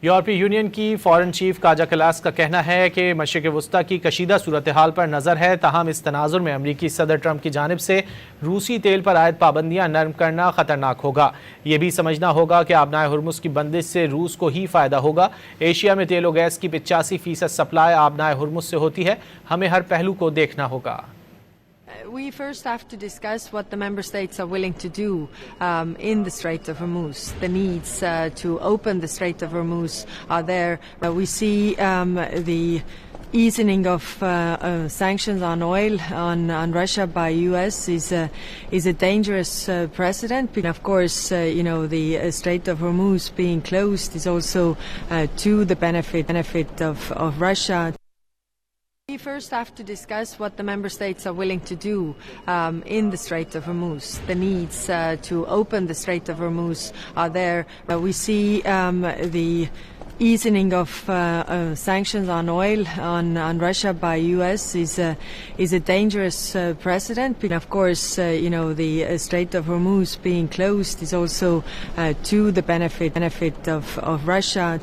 यूरोपी union की foreign chief Kaja Kallas का कहना है कि मशरक़ी वसती की कशीदा सूरत हाल पर नज़र है। ताहम इस तनाजुर में अमरीकी सदर ट्रंप की जानिब से रूसी तेल पर आयद पाबंदियाँ नरम करना ख़तरनाक होगा। ये भी समझना होगा कि आबनाए हुर्मुज़ की बंदिश से रूस को ही फ़ायदा होगा। एशिया में तेल और गैस की 85% सप्लाई आबनाए हुर्मुज़ से होती है। हमें हर पहलू को देखना होगा। We first have to discuss what the member states are willing to do in the Strait of Hormuz. The needs to open the Strait of Hormuz are there. We see the easing of sanctions on oil on Russia by US is a dangerous precedent. Of course, the Strait of Hormuz being closed is also to the benefit of Russia. We first have to discuss what the member states are willing to do in the Strait of Hormuz. The needs to open the Strait of Hormuz are there. We see the easing of sanctions on oil on Russia by US is a dangerous precedent. Of course, the Strait of Hormuz being closed is also to the benefit of Russia.